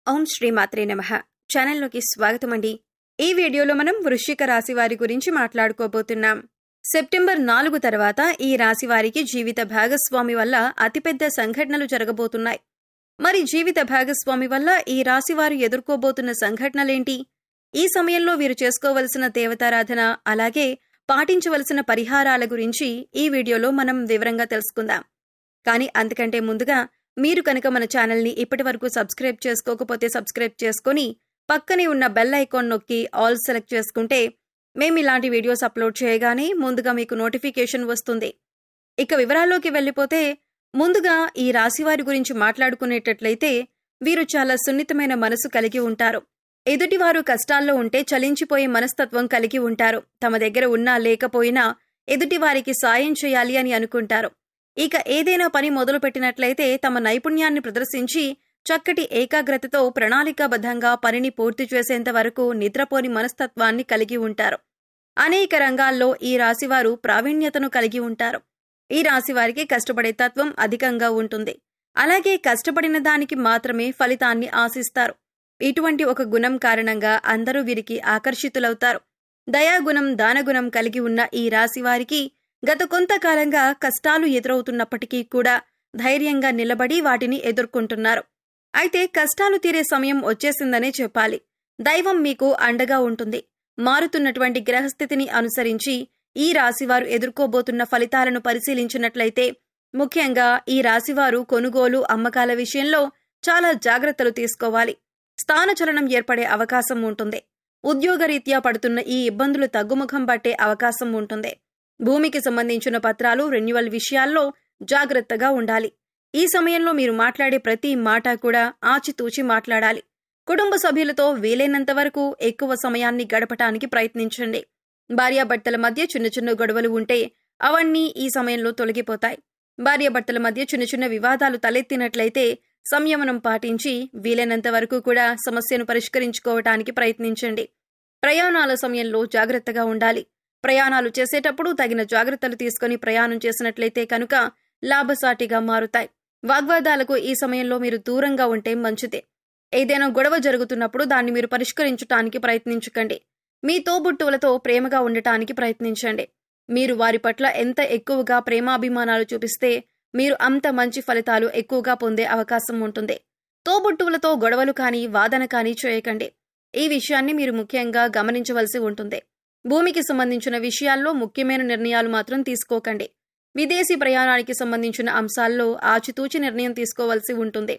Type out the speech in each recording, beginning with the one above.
ఓం శ్రీమాత్రే నమః. ఛానల్లోకి స్వాగతమండి. ఈ వీడియోలో మనం వృశ్చిక రాశి వారి గురించి మాట్లాడుకోబోతున్నాం. సెప్టెంబర్ 4 తర్వాత ఈ రాశి వారికి జీవిత భాగస్వామి వల్ల అతిపెద్ద సంఘటనలు జరగబోతున్నాయి. మరి జీవిత భాగస్వామి వల్ల ఈ రాశి వారు ఎదుర్కోబోతున్న సంఘటనలేంటి? ఈ సమయంలో వీరు చేసుకోవలసిన దేవతారాధన, అలాగే పాటించవలసిన పరిహారాల గురించి ఈ వీడియోలో మనం వివరంగా తెలుసుకుందాం. కానీ అంతకంటే ముందుగా మీరు కనుక మన ఛానల్ని ఇప్పటివరకు సబ్స్క్రైబ్ చేసుకోకపోతే సబ్స్క్రైబ్ చేసుకొని పక్కనే ఉన్న బెల్ ఐకాన్ నొక్కి ఆల్ సెలెక్ట్ చేసుకుంటే మేము ఇలాంటి వీడియోస్ అప్లోడ్ చేయగానే ముందుగా మీకు నోటిఫికేషన్ వస్తుంది. ఇక వివరాల్లోకి వెళ్ళిపోతే ముందుగా ఈ రాశివారి గురించి మాట్లాడుకునేటట్లయితే వీరు చాలా సున్నితమైన మనసు కలిగి ఉంటారు. ఎదుటివారు కష్టాల్లో ఉంటే చలించిపోయే మనస్తత్వం కలిగి ఉంటారు. తమ దగ్గర ఉన్నా లేకపోయినా ఎదుటివారికి సాయం చేయాలి అని అనుకుంటారు. ఇక ఏదైనా పని మొదలుపెట్టినట్లయితే తమ నైపుణ్యాన్ని ప్రదర్శించి చక్కటి ఏకాగ్రతతో ప్రణాళికాబద్ధంగా పనిని పూర్తి చేసేంత వరకు నిద్రపోని మనస్తత్వాన్ని కలిగి ఉంటారు. అనేక రంగాల్లో ఈ రాశివారు ప్రావీణ్యతను కలిగి ఉంటారు. ఈ రాశివారికి కష్టపడే తత్వం అధికంగా ఉంటుంది. అలాగే కష్టపడిన దానికి మాత్రమే ఫలితాన్ని ఆశిస్తారు. ఇటువంటి ఒక గుణం కారణంగా అందరూ వీరికి ఆకర్షితులవుతారు. దయాగుణం, దానగుణం కలిగి ఉన్న ఈ రాశివారికి గత కొంతకాలంగా కష్టాలు ఎదురవుతున్నప్పటికీ కూడా ధైర్యంగా నిలబడి వాటిని ఎదుర్కొంటున్నారు. అయితే కష్టాలు తీరే సమయం వచ్చేసిందనే చెప్పాలి. దైవం మీకు అండగా ఉంటుంది. మారుతున్నటువంటి గ్రహస్థితిని అనుసరించి ఈ రాశివారు ఎదుర్కోబోతున్న ఫలితాలను పరిశీలించినట్లయితే ముఖ్యంగా ఈ రాశివారు కొనుగోలు, అమ్మకాల విషయంలో చాలా జాగ్రత్తలు తీసుకోవాలి. స్థానచలనం ఏర్పడే అవకాశం ఉంటుంది. ఉద్యోగరీత్యా పడుతున్న ఈ ఇబ్బందులు తగ్గుముఖం పట్టే అవకాశం ఉంటుంది. భూమికి సంబంధించిన పత్రాలు, రెన్యువల్ విషయాల్లో జాగ్రత్తగా ఉండాలి. ఈ సమయంలో మీరు మాట్లాడే ప్రతి మాట కూడా ఆచితూచి మాట్లాడాలి. కుటుంబ సభ్యులతో వీలైనంత వరకు ఎక్కువ సమయాన్ని గడపటానికి ప్రయత్నించండి. భార్యాభర్తల మధ్య చిన్న చిన్న గొడవలు ఉంటే అవన్నీ ఈ సమయంలో తొలగిపోతాయి. భార్యాభర్తల మధ్య చిన్న చిన్న వివాదాలు తలెత్తినట్లయితే సంయమనం పాటించి వీలైనంత వరకు కూడా సమస్యను పరిష్కరించుకోవటానికి ప్రయత్నించండి. ప్రయాణాల సమయంలో జాగ్రత్తగా ఉండాలి. ప్రయాణాలు చేసేటప్పుడు తగిన జాగ్రత్తలు తీసుకుని ప్రయాణం చేసినట్లయితే కనుక లాభసాటిగా మారుతాయి. వాగ్వాదాలకు ఈ సమయంలో మీరు దూరంగా ఉంటే మంచిదే. ఏదైనా గొడవ జరుగుతున్నప్పుడు దాన్ని మీరు పరిష్కరించటానికి ప్రయత్నించకండి. మీ తోబుట్టువులతో ప్రేమగా ఉండటానికి ప్రయత్నించండి. మీరు వారి పట్ల ఎంత ఎక్కువగా ప్రేమాభిమానాలు చూపిస్తే మీరు అంత మంచి ఫలితాలు ఎక్కువగా పొందే అవకాశం ఉంటుంది. తోబుట్టువులతో గొడవలు కానీ, వాదన కానీ చేయకండి. ఈ విషయాన్ని మీరు ముఖ్యంగా గమనించవలసి ఉంటుంది. భూమికి సంబంధించిన విషయాల్లో ముఖ్యమైన నిర్ణయాలు మాత్రం తీసుకోకండి. విదేశీ ప్రయాణానికి సంబంధించిన అంశాల్లో ఆచితూచి నిర్ణయం తీసుకోవాల్సి ఉంటుంది.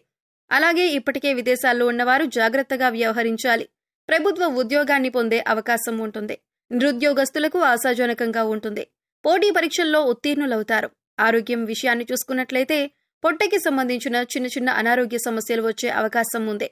అలాగే ఇప్పటికే విదేశాల్లో ఉన్నవారు జాగ్రత్తగా వ్యవహరించాలి. ప్రభుత్వ ఉద్యోగాన్ని పొందే అవకాశం ఉంటుంది. నిరుద్యోగస్తులకు ఆశాజనకంగా ఉంటుంది. పోటీ పరీక్షల్లో ఉత్తీర్ణులవుతారు. ఆరోగ్యం విషయాన్ని చూసుకున్నట్లయితే పొట్టకి సంబంధించిన చిన్న చిన్న అనారోగ్య సమస్యలు వచ్చే అవకాశం ఉంది.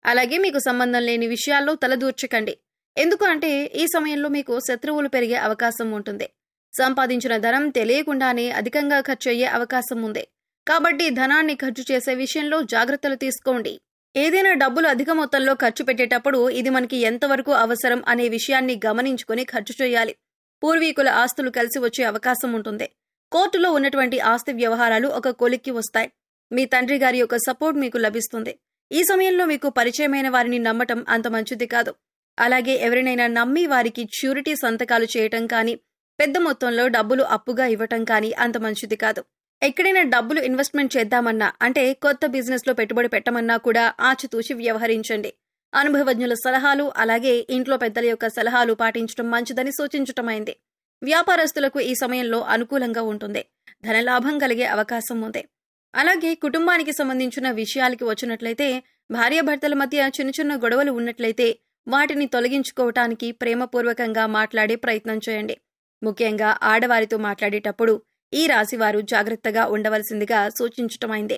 అలాగే మీకు సంబంధం లేని విషయాల్లో తలదూర్చకండి. ఎందుకు అంటే ఈ సమయంలో మీకు శత్రువులు పెరిగే అవకాశం ఉంటుంది. సంపాదించిన ధనం తెలియకుండానే అధికంగా ఖర్చు అయ్యే అవకాశం ఉంది. కాబట్టి ధనాన్ని ఖర్చు చేసే విషయంలో జాగ్రత్తలు తీసుకోండి. ఏదైనా డబ్బులు అధిక మొత్తంలో ఖర్చు పెట్టేటప్పుడు ఇది మనకి ఎంతవరకు అవసరం అనే విషయాన్ని గమనించుకుని ఖర్చు చేయాలి. పూర్వీకుల ఆస్తులు కలిసి వచ్చే అవకాశం ఉంటుంది. కోర్టులో ఉన్నటువంటి ఆస్తి వ్యవహారాలు ఒక కొలిక్కి వస్తాయి. మీ తండ్రి గారి యొక్క సపోర్ట్ మీకు లభిస్తుంది. ఈ సమయంలో మీకు పరిచయమైన వారిని నమ్మటం అంత మంచిది కాదు. అలాగే ఎవరినైనా నమ్మి వారికి ష్యూరిటీ సంతకాలు చేయటం కానీ, పెద్ద మొత్తంలో డబ్బులు అప్పుగా ఇవ్వటం కానీ అంత మంచిది కాదు. ఎక్కడైనా డబ్బులు ఇన్వెస్ట్మెంట్ చేద్దామన్నా, అంటే కొత్త బిజినెస్లో పెట్టుబడి పెట్టమన్నా కూడా ఆచితూచి వ్యవహరించండి. అనుభవజ్ఞుల సలహాలు, అలాగే ఇంట్లో పెద్దల యొక్క సలహాలు పాటించడం మంచిదని సూచించటమైంది. వ్యాపారస్తులకు ఈ సమయంలో అనుకూలంగా ఉంటుంది. ధనలాభం కలిగే అవకాశం ఉంది. అలాగే కుటుంబానికి సంబంధించిన విషయాలకి వచ్చినట్లయితే భార్యాభర్తల మధ్య చిన్న చిన్న గొడవలు ఉన్నట్లయితే వాటిని తొలగించుకోవటానికి ప్రేమపూర్వకంగా మాట్లాడే ప్రయత్నం చేయండి. ముఖ్యంగా ఆడవారితో మాట్లాడేటప్పుడు ఈ రాశివారు జాగ్రత్తగా ఉండవలసిందిగా సూచించటమైంది.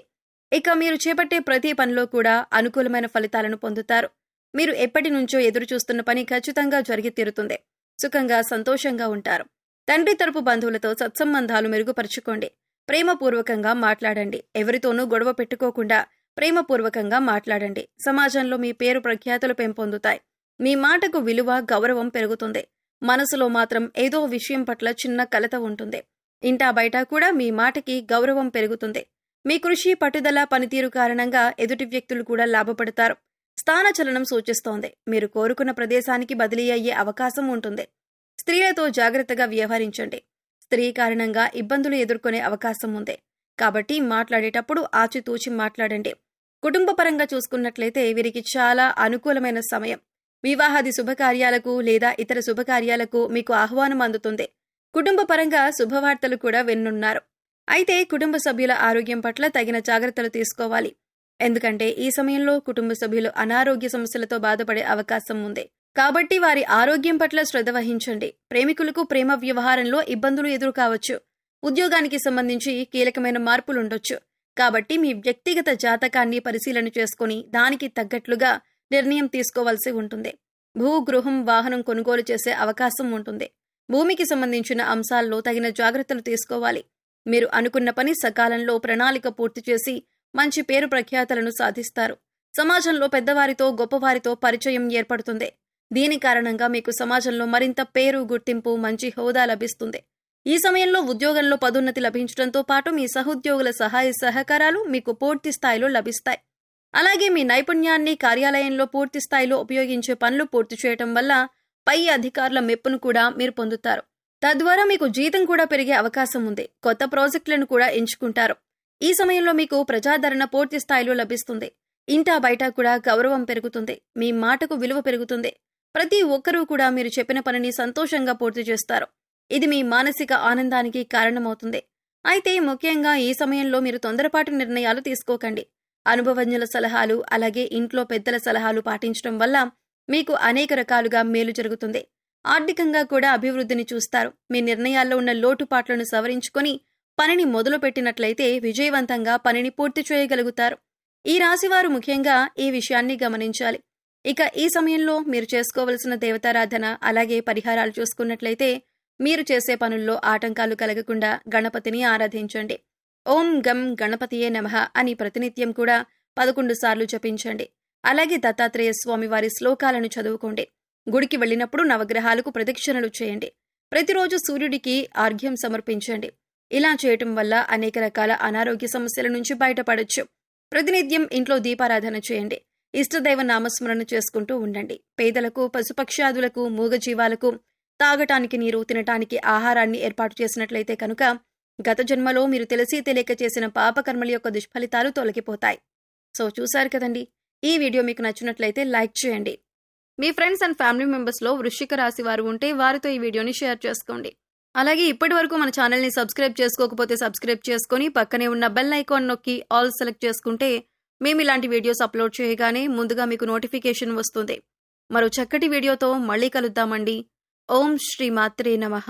ఇక మీరు చేపట్టే ప్రతి పనిలో కూడా అనుకూలమైన ఫలితాలను పొందుతారు. మీరు ఎప్పటి నుంచో ఎదురు చూస్తున్న పని ఖచ్చితంగా జరిగి తీరుతుంది. సుఖంగా, సంతోషంగా ఉంటారు. తండ్రి తరపు బంధువులతో సత్సంబంధాలు మెరుగుపరుచుకోండి. ప్రేమపూర్వకంగా మాట్లాడండి. ఎవరితోనూ గొడవ పెట్టుకోకుండా ప్రేమపూర్వకంగా మాట్లాడండి. సమాజంలో మీ పేరు ప్రఖ్యాతులు పెంపొందుతాయి. మీ మాటకు విలువ, గౌరవం పెరుగుతుంది. మనసులో మాత్రం ఏదో విషయం పట్ల చిన్న కలత ఉంటుంది. ఇంటా బయట కూడా మీ మాటకి గౌరవం పెరుగుతుంది. మీ కృషి, పట్టుదల, పనితీరు కారణంగా ఎదుటి వ్యక్తులు కూడా లాభపడతారు. స్థానచలనం సూచిస్తోంది. మీరు కోరుకున్న ప్రదేశానికి బదిలీ అయ్యే అవకాశం ఉంటుంది. స్త్రీలతో జాగ్రత్తగా వ్యవహరించండి. స్త్రీ కారణంగా ఇబ్బందులు ఎదుర్కొనే అవకాశం ఉంది. కాబట్టి మాట్లాడేటప్పుడు ఆచితూచి మాట్లాడండి. కుటుంబపరంగా చూసుకున్నట్లయితే వీరికి చాలా అనుకూలమైన సమయం. వివాహాది శుభకార్యాలకు లేదా ఇతర శుభకార్యాలకు మీకు ఆహ్వానం అందుతుంది. కుటుంబపరంగా శుభవార్తలు కూడా విన్నున్నారు. అయితే కుటుంబ సభ్యుల ఆరోగ్యం పట్ల తగిన జాగ్రత్తలు తీసుకోవాలి. ఎందుకంటే ఈ సమయంలో కుటుంబ సభ్యులు అనారోగ్య సమస్యలతో బాధపడే అవకాశం ఉంది. కాబట్టి వారి ఆరోగ్యం పట్ల శ్రద్ధ వహించండి. ప్రేమికులకు ప్రేమ వ్యవహారంలో ఇబ్బందులు ఎదురుకావచ్చు. ఉద్యోగానికి సంబంధించి కీలకమైన మార్పులుండొచ్చు. కాబట్టి మీ వ్యక్తిగత జాతకాన్ని పరిశీలన చేసుకుని దానికి తగ్గట్లుగా నిర్ణయం తీసుకోవాల్సి ఉంటుంది. భూ, గృహం, వాహనం కొనుగోలు చేసే అవకాశం ఉంటుంది. భూమికి సంబంధించిన అంశాల్లో తగిన జాగ్రత్తలు తీసుకోవాలి. మీరు అనుకున్న పని సకాలంలో ప్రణాళిక పూర్తి చేసి మంచి పేరు ప్రఖ్యాతలను సాధిస్తారు. సమాజంలో పెద్దవారితో గొప్పవారితో పరిచయం ఏర్పడుతుంది. దీని కారణంగా మీకు సమాజంలో మరింత పేరు, గుర్తింపు, మంచి హోదా లభిస్తుంది. ఈ సమయంలో ఉద్యోగంలో పదోన్నతి లభించడంతో పాటు మీ సహోద్యోగుల సహాయ సహకారాలు మీకు పూర్తి స్థాయిలో లభిస్తాయి. అలాగే మీ నైపుణ్యాన్ని కార్యాలయంలో పూర్తి స్థాయిలో ఉపయోగించే పనులు పూర్తి చేయటం వల్ల పై అధికారుల మెప్పును కూడా మీరు పొందుతారు. తద్వారా మీకు జీతం కూడా పెరిగే అవకాశం ఉంది. కొత్త ప్రాజెక్టులను కూడా ఎంచుకుంటారు. ఈ సమయంలో మీకు ప్రజాదరణ పూర్తి స్థాయిలో లభిస్తుంది. ఇంటా బయట కూడా గౌరవం పెరుగుతుంది. మీ మాటకు విలువ పెరుగుతుంది. ప్రతి ఒక్కరూ కూడా మీరు చెప్పిన పనిని సంతోషంగా పూర్తి చేస్తారు. ఇది మీ మానసిక ఆనందానికి కారణమవుతుంది. అయితే ముఖ్యంగా ఈ సమయంలో మీరు తొందరపాటు నిర్ణయాలు తీసుకోకండి. అనుభవజ్ఞుల సలహాలు అలాగే ఇంట్లో పెద్దల సలహాలు పాటించడం వల్ల మీకు అనేక రకాలుగా మేలు జరుగుతుంది. ఆర్థికంగా కూడా అభివృద్ధిని చూస్తారు. మీ నిర్ణయాల్లో ఉన్న లోటుపాట్లను సవరించుకొని పనిని మొదలుపెట్టినట్లయితే విజయవంతంగా పనిని పూర్తి చేయగలుగుతారు. ఈ రాశివారు ముఖ్యంగా ఈ విషయాన్ని గమనించాలి. ఇక ఈ సమయంలో మీరు చేసుకోవలసిన దేవతారాధన అలాగే పరిహారాలు చూసుకున్నట్లయితే మీరు చేసే పనుల్లో ఆటంకాలు కలగకుండా గణపతిని ఆరాధించండి. ఓం గం గణపతియే నమః అని ప్రతినిత్యం కూడా 11 సార్లు జపించండి. అలాగే దత్తాత్రేయ స్వామి వారి శ్లోకాలను చదువుకోండి. గుడికి వెళ్లినప్పుడు నవగ్రహాలకు ప్రదక్షిణలు చేయండి. ప్రతిరోజు సూర్యుడికి ఆర్ఘ్యం సమర్పించండి. ఇలా చేయటం వల్ల అనేక రకాల అనారోగ్య సమస్యల నుంచి బయటపడొచ్చు. ప్రతినిత్యం ఇంట్లో దీపారాధన చేయండి. ఇష్టదైవ నామస్మరణ చేసుకుంటూ ఉండండి. పేదలకు, పశుపక్ష్యాదులకు, మూగజీవాలకు తాగటానికి నీరు, తినటానికి ఆహారాన్ని ఏర్పాటు చేసినట్లయితే కనుక గత జన్మలో మీరు తెలిసి తెలియక చేసిన పాపకర్మల యొక్క దుష్ఫలితాలు తొలగిపోతాయి. సో చూశారు కదండి. ఈ వీడియో మీకు నచ్చినట్లయితే లైక్ చేయండి. మీ ఫ్రెండ్స్ అండ్ ఫ్యామిలీ మెంబర్స్లో వృశ్చిక రాశి వారు ఉంటే వారితో ఈ వీడియోని షేర్ చేసుకోండి. అలాగే ఇప్పటి వరకు మన ఛానల్ని సబ్స్క్రైబ్ చేసుకోకపోతే సబ్స్క్రైబ్ చేసుకొని పక్కనే ఉన్న బెల్ ఐకాన్ నొక్కి ఆల్ సెలెక్ట్ చేసుకుంటే మేము ఇలాంటి వీడియోస్ అప్లోడ్ చేయగానే ముందుగా మీకు నోటిఫికేషన్ వస్తుంది. మరో చక్కటి వీడియోతో మళ్ళీ కలుద్దామండి. ఓం శ్రీ మాత్రే నమః.